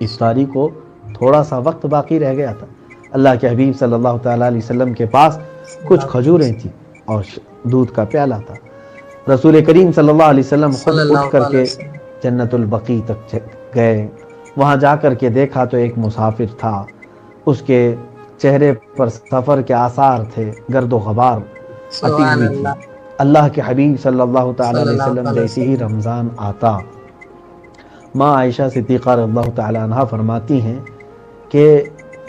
افطاری کو تھوڑا سا وقت باقی رہ گیا تھا، اللہ کے حبیب صلی اللہ تعالیٰ علیہ وسلم کے پاس کچھ کھجوریں تھیں اور دودھ کا پیالہ تھا۔ رسول کریم صلی اللہ علیہ وسلم خود صلی اللہ اٹھ کر تعالی کے وسلم۔ جنت البقیع تک گئے۔ وہاں جا کر کے دیکھا تو ایک مسافر تھا، اس کے چہرے پر سفر کے آثار تھے، گرد و غبار اٹی سبحان ہوئی تھی۔ اللہ، اللہ کے حبیب صلی اللہ تعالیٰ صلی علیہ اللہ وسلم تعالی جیسے ہی وسلم۔ رمضان آتا، ماں عائشہ صدیقہ رضی اللہ تعالیٰ عنہ فرماتی ہیں کہ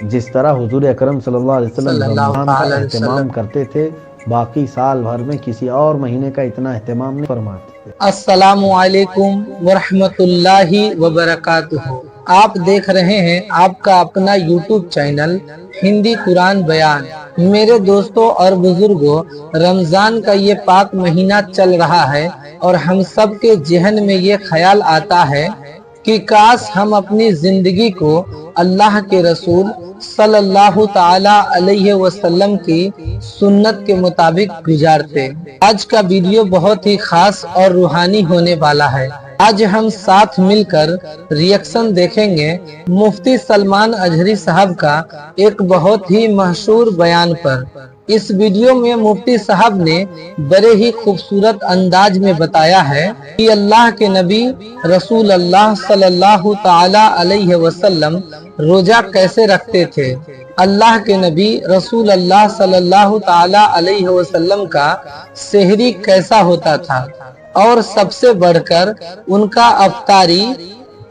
جس طرح حضور اکرم صلی اللہ علیہ وسلم صلی اللہ رمضان کا تعالی اہتمام وسلم۔ کرتے تھے، باقی سال بھر میں کسی اور مہینے کا اتنا اہتمام نہیں فرماتے تھے۔ السلام علیکم ورحمۃ اللہ وبرکاتہ۔ آپ دیکھ رہے ہیں آپ کا اپنا یوٹیوب چینل ہندی قرآن بیان۔ میرے دوستوں اور بزرگوں، رمضان کا یہ پاک مہینہ چل رہا ہے اور ہم سب کے ذہن میں یہ خیال آتا ہے کہ کاش ہم اپنی زندگی کو اللہ کے رسول صلی اللہ تعالی علیہ وسلم کی سنت کے مطابق گزارتے۔ آج کا ویڈیو بہت ہی خاص اور روحانی ہونے والا ہے۔ آج ہم ساتھ مل کر ریئیکشن دیکھیں گے مفتی سلمان اجہری صاحب کا ایک بہت ہی مشہور بیان پر۔ اس ویڈیو میں مفتی صاحب نے بڑے ہی خوبصورت انداز میں بتایا ہے کہ اللہ کے نبی رسول اللہ صلی اللہ تعالی علیہ وسلم روزہ کیسے رکھتے تھے، اللہ کے نبی رسول اللہ صلی اللہ تعالی علیہ وسلم کا سحری کیسا ہوتا تھا، اور سب سے بڑھ کر ان کا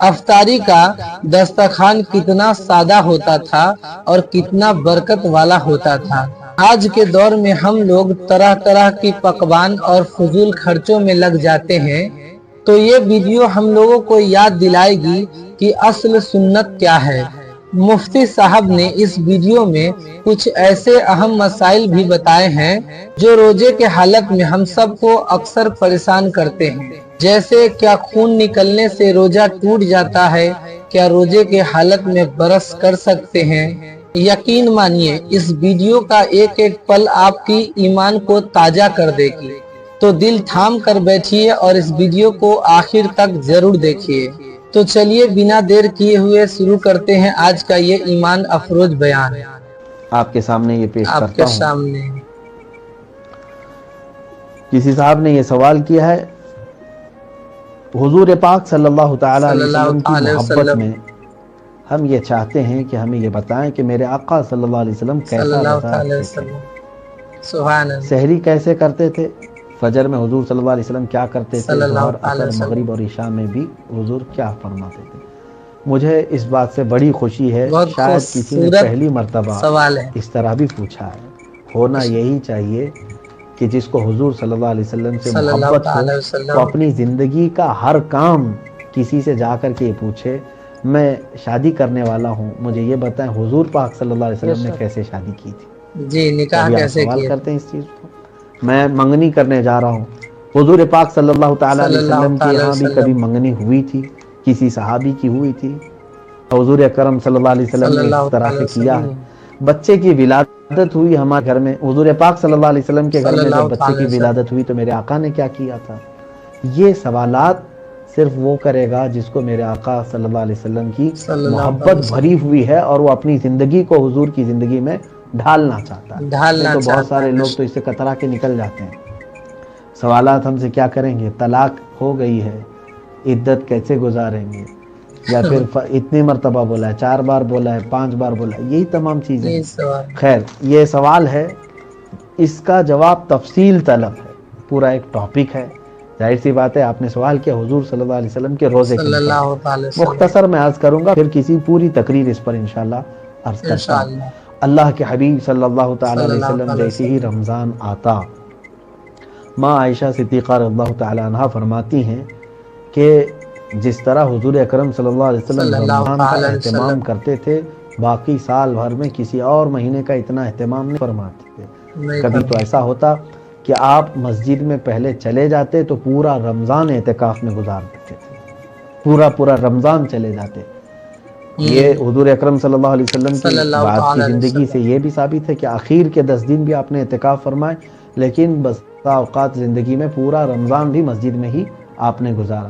افطاری کا دسترخوان کتنا سادہ ہوتا تھا اور کتنا برکت والا ہوتا تھا۔ آج کے دور میں ہم لوگ طرح طرح کی پکوان اور فضول خرچوں میں لگ جاتے ہیں، تو یہ ویڈیو ہم لوگوں کو یاد دلائے گی کہ اصل سنت کیا ہے۔ مفتی صاحب نے اس ویڈیو میں کچھ ایسے اہم مسائل بھی بتائے ہیں جو روزے کے حالت میں ہم سب کو اکثر پریشان کرتے ہیں، جیسے کیا خون نکلنے سے روزہ ٹوٹ جاتا ہے، کیا روزے کے حالت میں برس کر سکتے ہیں۔ یقین مانیے اس ویڈیو کا ایک ایک پل آپ کی ایمان کو تازہ کر دے گی، تو دل تھام کر بیٹھیے اور اس ویڈیو کو آخر تک ضرور دیکھیے۔ تو چلیے بنا دیر کیے ہوئے شروع کرتے ہیں آج کا یہ ایمان افروز بیان۔ آپ کے سامنے یہ پیش آپ کرتا کے ہوں۔ سامنے کسی صاحب نے یہ سوال کیا ہے، حضور پاک صلی اللہ تعالیٰ صلی علیہ اللہ وسلم کی تعالی محبت وسلم، میں ہم یہ چاہتے ہیں کہ ہمیں یہ بتائیں کہ میرے آقا صلی اللہ علیہ وسلم صلی کیسا اللہ روزہ تعالی رکھتے تھے، وسلم۔ سبحان اللہ، سحری کیسے کرتے تھے، فجر میں حضور صلی اللہ علیہ وسلم کیا کرتے تھے، صلی اللہ ظہر تعالی عصر وسلم۔ مغرب اور عشاء میں بھی حضور کیا فرماتے تھے۔ مجھے اس بات سے بڑی خوشی ہے، بہت شاید کسی نے خوبصورت پہلی مرتبہ سوال ہے۔ اس طرح بھی پوچھا ہے۔ ہونا یہی چاہیے کہ جس کو حضور صلی اللہ علیہ وسلم سے صلی اللہ محبت ہو تعالی وہ وسلم۔ اپنی زندگی کا ہر کام کسی سے جا کر کے یہ پوچھے، میں شادی کرنے والا ہوں، مجھے یہ بتائیں حضور پاک صلی اللہ علیہ وسلم نے کیسے شادی کی تھی۔ جی، نکاح کبھی آپ کیسے سوال کیے تھے؟ کرتے ہیں اس چیز کو؟ میں منگنی کرنے جا رہا ہوں، حضور پاک صلی اللہ تعالیٰ صلی علیہ اللہ وسلم کے تعالی یہاں بھی وسلم۔ کبھی منگنی ہوئی تھی، کسی صحابی کی ہوئی تھی، حضور اکرم صلی اللہ علیہ وسلم صلی نے اللہ اس طرح تعالی سے کیا وسلم۔ ہے۔ بچے کی ولادت ہوئی ہمارے گھر میں، حضور پاک صلی اللہ علیہ وسلم کے گھر صلی میں جب اللہ بچے تعالی کی وسلم۔ ولادت ہوئی تو میرے آقا نے کیا کیا تھا۔ یہ سوالات صرف وہ کرے گا جس کو میرے آقا صلی اللہ علیہ وسلم کی صلی اللہ تعالی محبت وسلم بھری ہوئی ہے اور وہ اپنی زندگی کو حضور کی زندگی میں ڈھالنا چاہتا ہے۔ ڈھالنا نہیں تو بہت چاہتا سارے ہے۔ لوگ تو اس سے کترا کے نکل جاتے ہیں۔ سوالات ہم سے کیا کریں گے، طلاق ہو گئی ہے، عدت کیسے گزاریں گے، یا پھر اتنی مرتبہ بولا ہے، 4 بار بولا ہے، 5 بار بولا ہے، یہی تمام چیزیں یہ ہیں۔ سوال خیر یہ سوال ہے، اس کا جواب تفصیل طلب ہے، پورا ایک ٹاپک ہے۔ ظاہر سی بات ہے آپ نے سوال کیا حضور صلی اللہ علیہ وسلم کے روزے کے صلی اللہ متعلق، تعالی وسلم۔ مختصر میں عرض کروں گا، پھر کسی پوری تقریر اس پر انشاءاللہ عرض کرتا ہوں۔ انشاءاللہ۔ اللہ کے حبیب صلی اللہ تعالی صلی علیہ اللہ وسلم تعالی جیسے ہی وسلم۔ رمضان آتا، ماں عائشہ صدیقہ رضی اللہ تعالی عنہ فرماتی ہیں کہ جس طرح حضور اکرم صلی اللہ علیہ وسلم صلی اللہ رمضان کا تعالی اہتمام وسلم۔ کرتے تھے، باقی سال بھر میں کسی اور مہینے کا اتنا اہتمام نہیں فرماتے تھے۔ نہیں کبھی تو کرتے۔ ایسا ہوتا کہ آپ مسجد میں پہلے چلے جاتے تو پورا رمضان اعتکاف میں گزار دیتے تھے، پورا رمضان چلے جاتے۔ یہ حضور اکرم صلی اللہ علیہ وسلم کی صلی اللہ بعد کی تعالی علیہ زندگی سے وسلم۔ یہ بھی ثابت ہے کہ آخر کے 10 دن بھی آپ نے اعتکاف فرمائے، لیکن بسا اوقات زندگی میں پورا رمضان بھی مسجد میں ہی آپ نے گزارا۔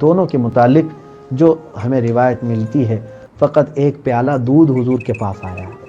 دونوں کے متعلق جو ہمیں روایت ملتی ہے، فقط ایک پیالہ دودھ حضور کے پاس آیا ہے،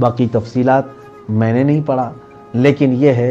باقی تفصیلات میں نے نہیں پڑھا، لیکن یہ ہے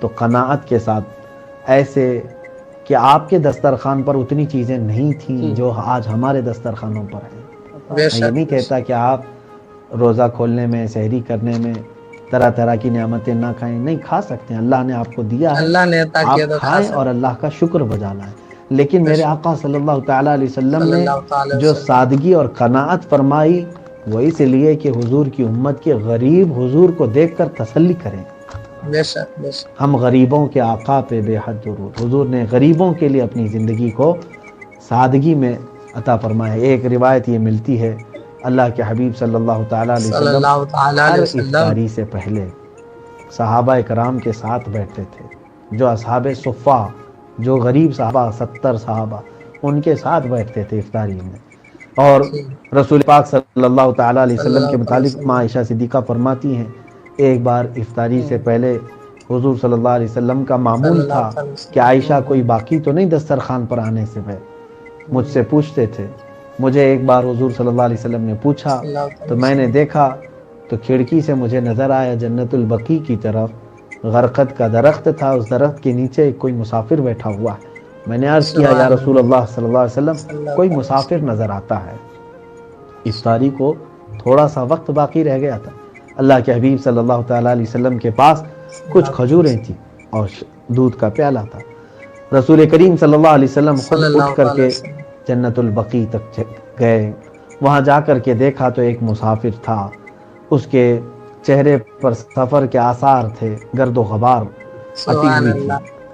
تو قناعت کے ساتھ، ایسے کہ آپ کے دسترخوان پر اتنی چیزیں نہیں تھیں جو آج ہمارے دسترخوانوں پر ہیں۔ بے میں یہ نہیں شک کہتا کہ آپ روزہ کھولنے میں، سحری کرنے میں طرح طرح کی نعمتیں نہ کھائیں، نہیں کھا سکتے ہیں، اللہ نے آپ کو دیا ہے، اللہ نے عطا آپ کیا تو کھا کھائیں اور سکتے اللہ کا شکر بجا لائیں۔ لیکن میرے آقا صلی اللہ تعالیٰ علیہ وسلم صلی نے اللہ تعالی جو وسلم۔ سادگی اور قناعت فرمائی وہ اس لیے کہ حضور کی امت کے غریب حضور کو دیکھ کر تسلی کریں۔ بے شک بے شک ہم غریبوں کے آقا پہ بے حد درود، حضور نے غریبوں کے لیے اپنی زندگی کو سادگی میں عطا فرمایا۔ ایک روایت یہ ملتی ہے، اللہ کے حبیب صلی اللہ تعالیٰ علیہ صلی وسلم اللہ تعالی ہر علیہ وسلم۔ افطاری سے پہلے صحابہ کرام کے ساتھ بیٹھتے تھے، جو اصحاب صفہ، جو غریب صحابہ 70 صحابہ، ان کے ساتھ بیٹھتے تھے افطاری میں۔ اور رسول پاک صلی اللہ تعالیٰ علیہ صلی وسلم اللہ کے تعالی متعلق وسلم۔ ماں عائشہ صدیقہ فرماتی ہیں، ایک بار افطاری سے پہلے حضور صلی اللہ علیہ وسلم کا صلی معمول اللہ تھا تعالی وسلم۔ کہ عائشہ کوئی باقی تو نہیں دسترخوان پر آنے سے پہلے، مجھ سے پوچھتے تھے۔ مجھے ایک بار حضور صلی اللہ علیہ وسلم نے پوچھا صلی اللہ تعالی تو میں نے وسلم۔ دیکھا تو کھڑکی سے مجھے نظر آیا جنت البقیع کی طرف غرقد کا درخت تھا، اس درخت کے نیچے کوئی مسافر بیٹھا ہوا ہے۔ میں نے عرض کیا یا رسول اللہ صلی اللہ علیہ وسلم، صلی اللہ کوئی تعالی مسافر نظر آتا ہے۔ افطاری کو تھوڑا سا وقت باقی رہ گیا تھا، اللہ کے حبیب صلی اللہ تعالیٰ علیہ وسلم کے پاس کچھ کھجوریں تھیں اور دودھ کا پیالہ تھا۔ رسول کریم صلی اللہ علیہ وسلم خود صلی اللہ اٹھ کر تعالی کے وسلم۔ جنت البقیع تک گئے، وہاں جا کر کے دیکھا تو ایک مسافر تھا، اس کے چہرے پر سفر کے آثار تھے، گرد و غبار اٹی سبحان ہوئی تھی۔ اللہ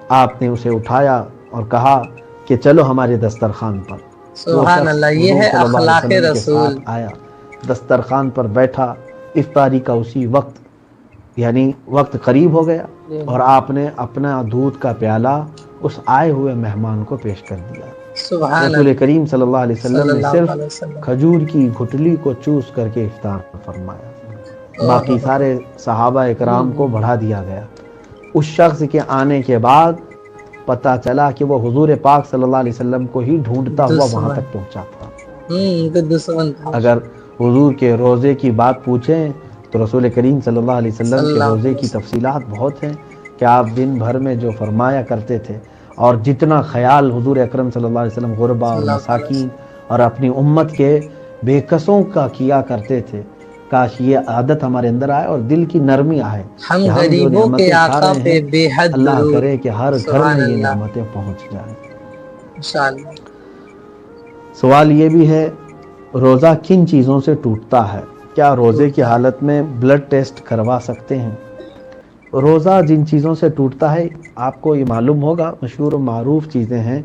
آپ نے اسے اٹھایا اور کہا کہ چلو ہمارے دسترخوان پر۔ وہ سبحان شخص اللہ، یہ حضور ہے صلی اللہ علیہ اخلاق وسلم کے رسول۔ ساتھ آیا، دسترخوان پر بیٹھا، افطاری کا اسی وقت یعنی وقت قریب ہو گیا اور آپ نے اپنا دودھ کا پیالہ اس آئے ہوئے مہمان کو پیش کر دیا۔ سبحان رسول اللہ کریم صلی اللہ علیہ وسلم صلی نے اللہ صرف تعالی وسلم۔ کھجور کی گھٹلی کو چوس کر کے افطار فرمایا، باقی سارے صحابہ اکرام کو بڑھا دیا گیا۔ اس شخص کے آنے کے بعد پتہ چلا کہ وہ حضور پاک صلی اللہ علیہ وسلم کو ہی ڈھونڈتا ہوا وہاں تک پہنچا تھا۔ ان کے دشمن تھا۔ اگر حضور کے روزے کی بات پوچھیں تو رسول کریم صلی اللہ علیہ وسلم صلی کے اللہ روزے علیہ کی وسلم۔ تفصیلات بہت ہیں کہ آپ دن بھر میں جو فرمایا کرتے تھے اور جتنا خیال حضور اکرم صلی اللہ علیہ وسلم غربا اور صلی اللہ علیہ مساکین اور اپنی امت کے بے کسوں کا کیا کرتے تھے، کاش یہ عادت ہمارے اندر آئے اور دل کی نرمی آئے ہم کہ جو غریبوں کے نعمتیں کھا آقا رہے پہ ہیں بے حد اللہ درود۔ کرے کہ ہر گھر سبحان میں یہ اللہ نعمتیں پہنچ جائیں۔ انشاءاللہ۔ سوال یہ بھی ہے، روزہ کن چیزوں سے ٹوٹتا ہے؟ کیا روزے کی حالت میں بلڈ ٹیسٹ کروا سکتے ہیں؟ روزہ جن چیزوں سے ٹوٹتا ہے آپ کو یہ معلوم ہوگا، مشہور و معروف چیزیں ہیں،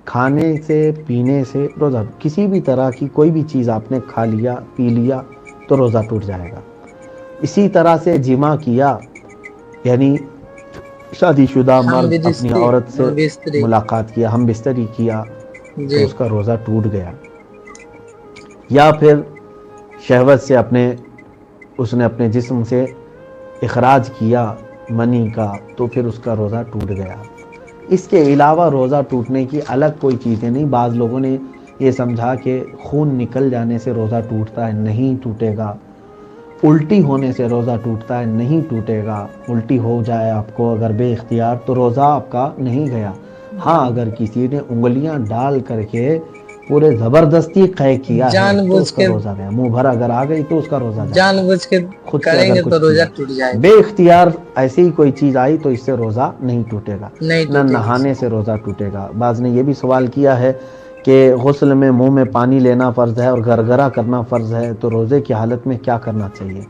کھانے سے، پینے سے روزہ، کسی بھی طرح کی کوئی بھی چیز آپ نے کھا لیا پی لیا تو روزہ ٹوٹ جائے گا۔ اسی طرح سے جمع کیا، یعنی شادی شدہ مرد اپنی عورت سے بستری ملاقات کیا، ہم بستری کیا تو جی اس کا روزہ ٹوٹ گیا۔ یا پھر شہوت سے اس نے اپنے جسم سے اخراج کیا منی کا تو پھر اس کا روزہ ٹوٹ گیا۔ اس کے علاوہ روزہ ٹوٹنے کی الگ کوئی چیزیں نہیں۔ بعض لوگوں نے یہ سمجھا کہ خون نکل جانے سے روزہ ٹوٹتا ہے، نہیں ٹوٹے گا۔ الٹی ہونے سے روزہ ٹوٹتا ہے، نہیں ٹوٹے گا۔ الٹی ہو جائے آپ کو اگر بے اختیار تو روزہ آپ کا نہیں گیا۔ ہاں اگر کسی نے انگلیاں ڈال کر کے پورے زبردستی قے کیا ہے جان تو بوجھ اس کا کے روزہ گیا، منہ بھر اگر آ گئی تو اس کا روزہ گیا۔ جان بوجھ کے خود سے کریں اگر گے کچھ تو روزہ کیا، ٹوٹ جائے گا، بے اختیار ایسی ہی کوئی چیز آئی تو اس سے روزہ نہیں ٹوٹے گا۔ نہیں نہ ٹوٹے گا۔ نہانے سے روزہ ٹوٹے گا۔ بعض نے یہ بھی سوال کیا ہے کہ غسل میں منہ میں پانی لینا فرض ہے اور گرگرہ کرنا فرض ہے تو روزے کی حالت میں کیا کرنا چاہیے؟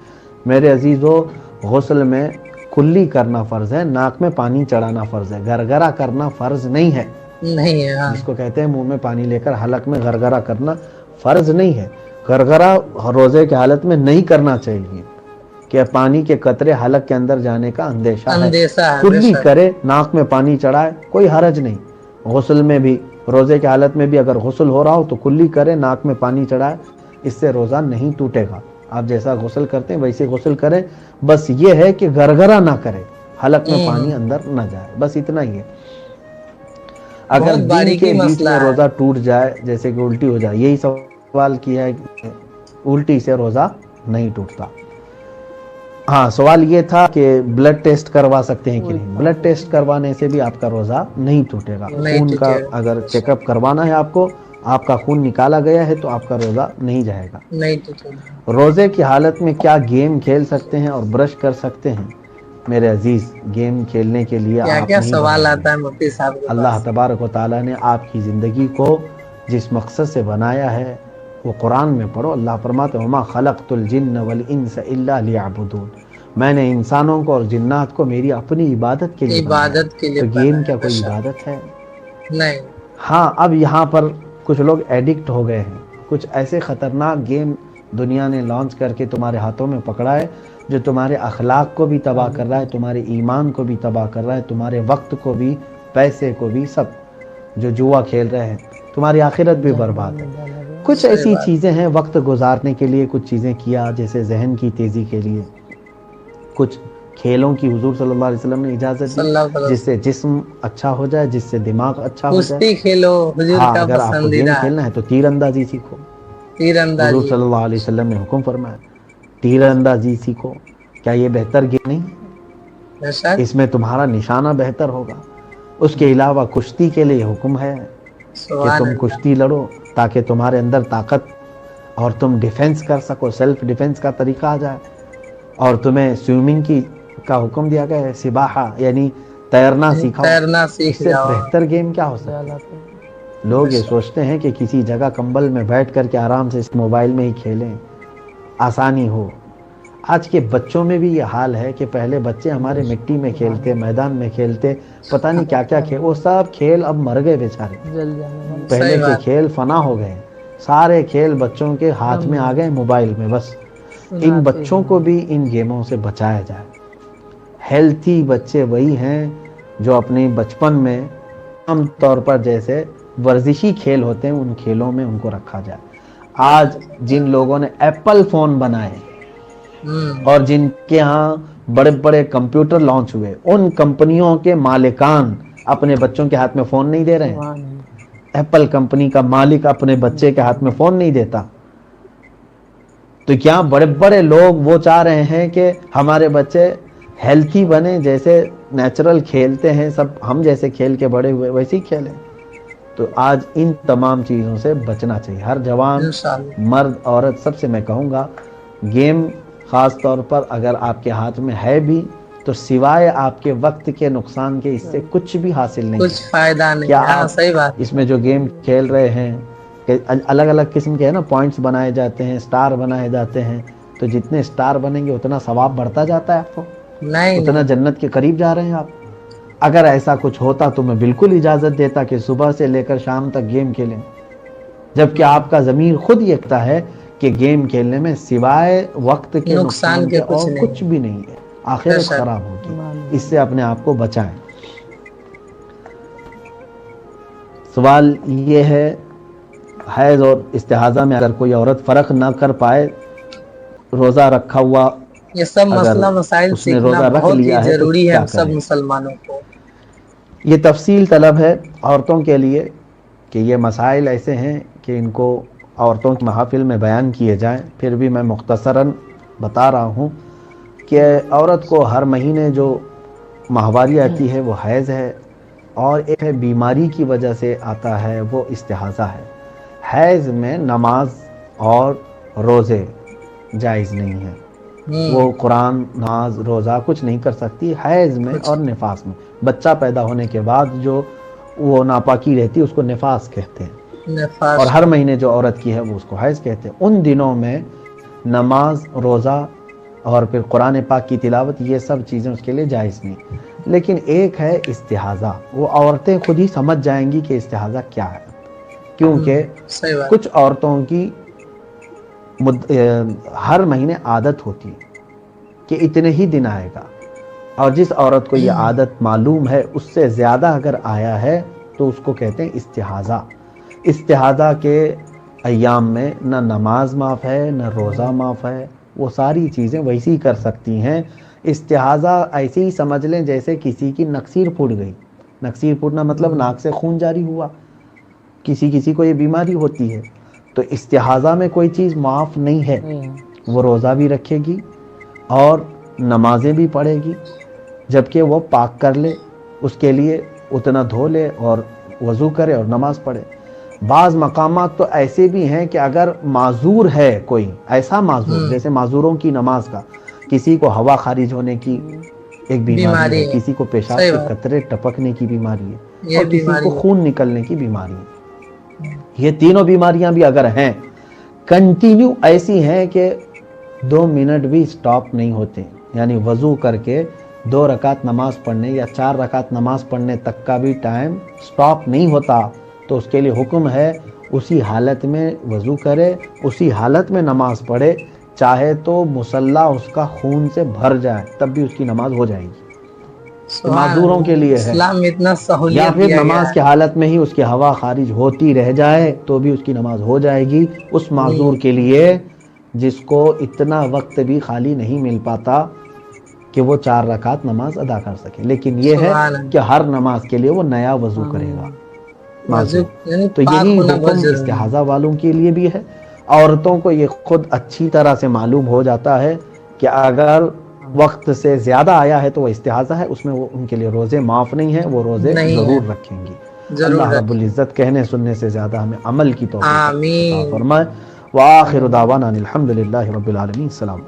میرے عزیزو، غسل میں کلی کرنا فرض ہے، ناک میں پانی چڑھانا فرض ہے، گرگرہ کرنا فرض نہیں ہے۔ نہیں ہے، ہاں جس کو کہتے ہیں منہ میں پانی لے کر حلق میں گرگرہ کرنا فرض نہیں ہے۔ گرگرہ روزے کی حالت میں نہیں کرنا چاہیے کہ پانی کے قطرے حلق کے اندر جانے کا اندیشہ ہے۔ اندیشہ ہے، کلی بے شک۔ کرے، ناک میں پانی چڑھائے، کوئی حرج نہیں۔ غسل میں بھی، روزے کی حالت میں بھی اگر غسل ہو رہا ہو تو کلی کرے، ناک میں پانی چڑھائے، اس سے روزہ نہیں ٹوٹے گا۔ آپ جیسا غسل کرتے ہیں ویسے غسل کریں، بس یہ ہے کہ گرگرا نہ کرے، حلق میں پانی اندر نہ جائے، بس اتنا ہی ہے۔ اگر بہت دن باریکی کے بیچ مسئلہ میں ہے۔ روزہ ٹوٹ جائے، جیسے کہ الٹی ہو جائے، یہی سوال کیا ہے کہ الٹی سے روزہ نہیں ٹوٹتا۔ ہاں سوال یہ تھا کہ بلڈ ٹیسٹ کروا سکتے ہیں کہ نہیں، بلڈ ٹیسٹ کروانے سے بھی آپ کا روزہ نہیں ٹوٹے گا۔ نہیں خون کا ٹوٹے گا، اگر چیک اپ کروانا ہے آپ کو، آپ کا خون نکالا گیا ہے تو آپ کا روزہ نہیں جائے گا۔ نہیں ٹوٹے گا۔ روزے کی حالت میں کیا گیم کھیل سکتے ہیں اور برش کر سکتے ہیں؟ میرے عزیز، گیم کھیلنے کے لیے کیا آپ کیا نہیں سوال بنائے آتا ہے ہیں۔ مفتی صاحب کے اللہ پاس؟ تبارک و تعالیٰ نے آپ کی زندگی کو جس مقصد سے بنایا ہے وہ قرآن میں پڑھو۔ اللہ فرماتے ہیں وَمَا خَلَقْتُ الْجِنَّ وَالْإِنسَ إِلَّا لِيَعْبُدُونَ، میں نے انسانوں کو اور جنات کو میری اپنی عبادت کے لیے بنایا ہے۔ عبادت کے لیے تو گیم بنایا، کیا بے کوئی شک۔ عبادت ہے؟ نہیں۔ ہاں اب یہاں پر کچھ لوگ ایڈکٹ ہو گئے ہیں، کچھ ایسے خطرناک گیم دنیا نے لانچ کر کے تمہارے ہاتھوں میں پکڑا ہے جو تمہارے اخلاق کو بھی تباہ کر رہا ہے، تمہارے ایمان کو بھی تباہ کر رہا ہے، تمہارے وقت کو بھی، پیسے کو بھی، سب جو جوا کھیل رہے ہیں، تمہاری آخرت بھی برباد ہے۔ کچھ صحیح ایسی بات۔ چیزیں ہیں وقت گزارنے کے لیے، کچھ چیزیں کیا جیسے ذہن کی تیزی کے لیے، کچھ کھیلوں کی حضور صلی اللہ علیہ وسلم نے اجازت دی صلی اللہ علیہ جس سے وسلم۔ جسم اچھا ہو جائے، جس سے دماغ اچھا ہو جائے۔ کشتی کھیلو، حضور ہاں کا اگر آپ کو گیم پسندیدہ ہے۔ کھیلنا ہے تو تیر اندازی سیکھو، تیر حضور اندازی، صلی اللہ علیہ وسلم نے حکم فرمایا تیر اندازی سیکھو۔ کیا یہ بہتر گیم نہیں ہے؟ بے شک۔ اس میں تمہارا نشانہ بہتر ہوگا۔ اس کے علاوہ کشتی کے لیے حکم ہے کہ سبحان تم اللہ۔ کشتی لڑو تاکہ تمہارے اندر طاقت اور تم ڈیفنس کر سکو، سیلف ڈیفنس کا طریقہ آ جائے۔ اور تمہیں سوئمنگ کا حکم دیا گیا ہے، سباحہ یعنی تیرنا سکھاؤ۔ تیرنا اس سیکھ سے جاؤ۔ بہتر گیم کیا ہو سکتا ہے؟ لوگ یہ سوچتے ہیں کہ کسی جگہ کمبل میں بیٹھ کر کے آرام سے اس موبائل میں ہی کھیلیں، آسانی ہو۔ آج کے بچوں میں بھی یہ حال ہے کہ پہلے بچے ہمارے مٹی میں کھیلتے، میدان میں کھیلتے، پتہ نہیں کیا کیا کھیل، وہ سب کھیل اب مر گئے بیچارے۔ پہلے صحیح کے بات۔ کھیل فنا ہو گئے، سارے کھیل بچوں کے ہاتھ میں آ گئے موبائل میں۔ بس ان بچوں کو بھی ان گیموں سے بچایا جائے۔ ہیلتھی بچے وہی ہیں جو اپنے بچپن میں عام طور پر جیسے ورزشی کھیل ہوتے ہیں ان کھیلوں میں ان کو رکھا جائے۔ آج جن لوگوں نے ایپل فون بنائے اور جن کے ہاں بڑے بڑے کمپیوٹر لانچ ہوئے، ان کمپنیوں کے مالکان اپنے بچوں کے ہاتھ میں فون نہیں دے رہے ہیں۔ ایپل کمپنی کا مالک اپنے بچے کے ہاتھ میں فون نہیں دیتا۔ تو کیا بڑے بڑے لوگ وہ چاہ رہے ہیں کہ ہمارے بچے ہیلتھی بنے، جیسے نیچرل کھیلتے ہیں سب، ہم جیسے کھیل کے بڑے ہوئے ویسے ہی کھیلیں؟ تو آج ان تمام چیزوں سے بچنا چاہیے۔ ہر جوان، انشاءاللہ۔ مرد، عورت، سب سے میں کہوں گا گیم خاص طور پر اگر آپ کے ہاتھ میں ہے بھی تو سوائے آپ کے وقت کے نقصان کے اس سے کچھ بھی حاصل نہیں کچھ ہے۔ فائدہ نہیں۔ کیا ہاں آپ صحیح بات۔ اس میں جو گیم کھیل رہے ہیں کہ الگ الگ قسم کے ہیں نا، پوائنٹس بنائے جاتے ہیں، سٹار بنائے جاتے ہیں، تو جتنے سٹار بنیں گے اتنا ثواب بڑھتا جاتا ہے آپ کو، نہیں اتنا نہیں۔ جنت کے قریب جا رہے ہیں آپ۔ اگر ایسا کچھ ہوتا تو میں بالکل اجازت دیتا کہ صبح سے لے کر شام تک گیم کھیلیں، جبکہ آپ کا ضمیر خود یہ کہتا ہے کہ گیم کھیلنے میں سوائے وقت کے نقصان کے اور کچھ بھی نہیں ہے، آخرت خراب ہوگی۔ اس سے اپنے آپ کو بچائیں۔ سوال یہ ہے حیض اور استحاضہ میں اگر کوئی عورت فرق نہ کر پائے، روزہ رکھا ہوا یہ سب اگر مسئلہ مسائل اس نے سیکھنا روزہ رکھ بہت ہی لیا ہے تو ضروری ہے کیا ہم سب کرے؟ مسلمانوں کو۔ یہ تفصیل طلب ہے عورتوں کے لیے کہ یہ مسائل ایسے ہیں کہ ان کو عورتوں کی محافل میں بیان کیے جائیں، پھر بھی میں مختصراً بتا رہا ہوں کہ عورت کو ہر مہینے جو ماہواری آتی ہے وہ حیض ہے، اور ایک ہے بیماری کی وجہ سے آتا ہے وہ استحاضہ ہے۔ حیض میں نماز اور روزے جائز نہیں ہیں، وہ قرآن، نماز، روزہ کچھ نہیں کر سکتی حیض میں اور نفاس میں۔ بچہ پیدا ہونے کے بعد جو وہ ناپاکی رہتی ہے اس کو نفاس کہتے ہیں، اور ہر مہینے جو عورت کی ہے وہ اس کو حیض کہتے ہیں۔ ان دنوں میں نماز، روزہ اور پھر قرآن پاک کی تلاوت، یہ سب چیزیں اس کے لیے جائز نہیں۔ لیکن ایک ہے استحاضہ، وہ عورتیں خود ہی سمجھ جائیں گی کہ استحاضہ کیا ہے، کیونکہ کچھ عورتوں کی ہر مہینے عادت ہوتی ہے کہ اتنے ہی دن آئے گا، اور جس عورت کو یہ عادت معلوم ہے اس سے زیادہ اگر آیا ہے تو اس کو کہتے ہیں استحاضہ۔ استحاضہ کے ایام میں نہ نماز معاف ہے، نہ روزہ معاف ہے، وہ ساری چیزیں ویسی ہی کر سکتی ہیں. استحاضہ ایسے ہی سمجھ لیں جیسے کسی کی نکسیر پھوٹ گئی. نکسیر پھوٹنا مطلب ناک سے خون جاری ہوا. کسی کو یہ بیماری ہوتی ہے. تو استحاضہ میں کوئی چیز معاف نہیں ہے. وہ روزہ بھی رکھے گی اور نمازیں بھی پڑھے گی، جبکہ وہ پاک کر لے، اس کے لیے اتنا دھو لے اور وضو کرے اور نماز پڑھے. بعض مقامات تو ایسے بھی ہیں کہ اگر معذور ہے کوئی ایسا معذور، جیسے معذوروں کی نماز کا، کسی کو ہوا خارج ہونے کی ایک بیماری ہے، کسی کو پیشاب کے قطرے ٹپکنے کی بیماری ہے، اور کسی کو خون نکلنے کی بیماری ہے. یہ تینوں بیماریاں بھی اگر ہیں کنٹینیو ایسی ہیں کہ 2 منٹ بھی سٹاپ نہیں ہوتے، یعنی وضو کر کے 2 رکعت نماز پڑھنے یا 4 رکعت نماز پڑھنے تک کا بھی ٹائم سٹاپ نہیں ہوتا، تو اس کے لیے حکم ہے اسی حالت میں وضو کرے، اسی حالت میں نماز پڑھے، چاہے تو مصلی اس کا خون سے بھر جائے تب بھی اس کی نماز ہو جائے گی. معذوروں کے لیے ہے. اسلام میں اتنا یا سہولیت پھر دیا گیا نماز کی حالت میں ہی اس کی ہوا خارج ہوتی رہ جائے تو بھی اس کی نماز ہو جائے گی. اس معذور کے لیے جس کو اتنا وقت بھی خالی نہیں مل پاتا کہ وہ 4 رکعت نماز ادا کر سکے، لیکن یہ ہے کہ ہر نماز کے لیے وہ نیا وضو کرے گا معذور. تو یہی حکم استحاضہ والوں کے لیے بھی ہے. عورتوں کو یہ خود اچھی طرح سے معلوم ہو جاتا ہے کہ اگر وقت سے زیادہ آیا ہے تو وہ استحاضہ ہے، اس میں وہ ان کے لیے روزے معاف نہیں ہیں، وہ روزے ضرور رکھیں گی. اللہ رب العزت کہنے سننے سے زیادہ ہمیں عمل کی توفیق عطا فرمائے. وآخر دعوانا الحمدللہ رب العالمین. السلام.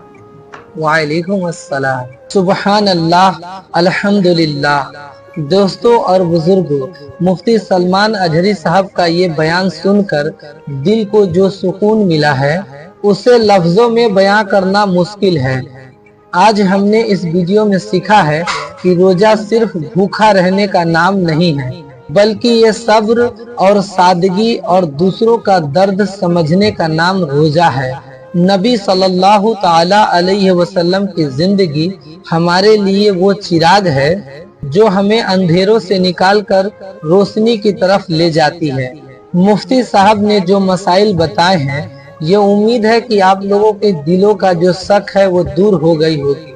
وعلیکم السلام. سبحان اللہ، الحمدللہ. دوستوں اور بزرگوں، مفتی سلمان اجہری صاحب کا یہ بیان سن کر دل کو جو سکون ملا ہے اسے لفظوں میں بیان کرنا مشکل ہے. آج ہم نے اس ویڈیو میں سیکھا ہے کہ روزہ صرف بھوکا رہنے کا نام نہیں ہے، بلکہ یہ صبر اور سادگی اور دوسروں کا درد سمجھنے کا نام روزہ ہے. نبی صلی اللہ تعالی علیہ وسلم کی زندگی ہمارے لیے وہ چراغ ہے جو ہمیں اندھیروں سے نکال کر روشنی کی طرف لے جاتی ہے. مفتی صاحب نے جو مسائل بتائے ہیں، یہ امید ہے کہ آپ لوگوں کے دلوں کا جو شک ہے وہ دور ہو گئی ہوگی.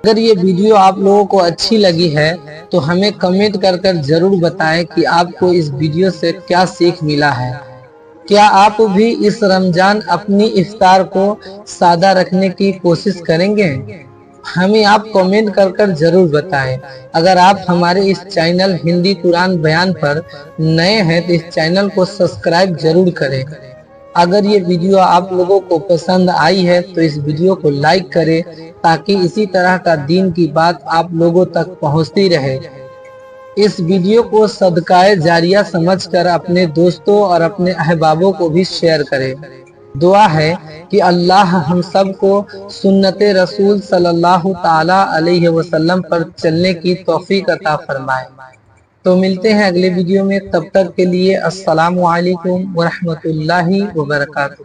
اگر یہ ویڈیو آپ لوگوں کو اچھی لگی ہے تو ہمیں کمنٹ کر ضرور بتائیں کہ آپ کو اس ویڈیو سے کیا سیکھ ملا ہے. کیا آپ بھی اس رمضان اپنی افطار کو سادہ رکھنے کی کوشش کریں گے؟ ہمیں آپ کمنٹ کر ضرور بتائیں. اگر آپ ہمارے اس چینل ہندی قرآن بیان پر نئے ہیں تو اس چینل کو سبسکرائب ضرور کریں. اگر یہ ویڈیو آپ لوگوں کو پسند آئی ہے تو اس ویڈیو کو لائک کریں تاکہ اسی طرح کا دین کی بات آپ لوگوں تک پہنچتی رہے. اس ویڈیو کو صدقہ جاریہ سمجھ کر اپنے دوستوں اور اپنے احبابوں کو بھی شیئر کریں. دعا ہے کہ اللہ ہم سب کو سنت رسول صلی اللہ تعالی علیہ وسلم پر چلنے کی توفیق عطا فرمائے. تو ملتے ہیں اگلے ویڈیو میں، تب تک کے لیے السلام علیکم ورحمۃ اللہ وبرکاتہ.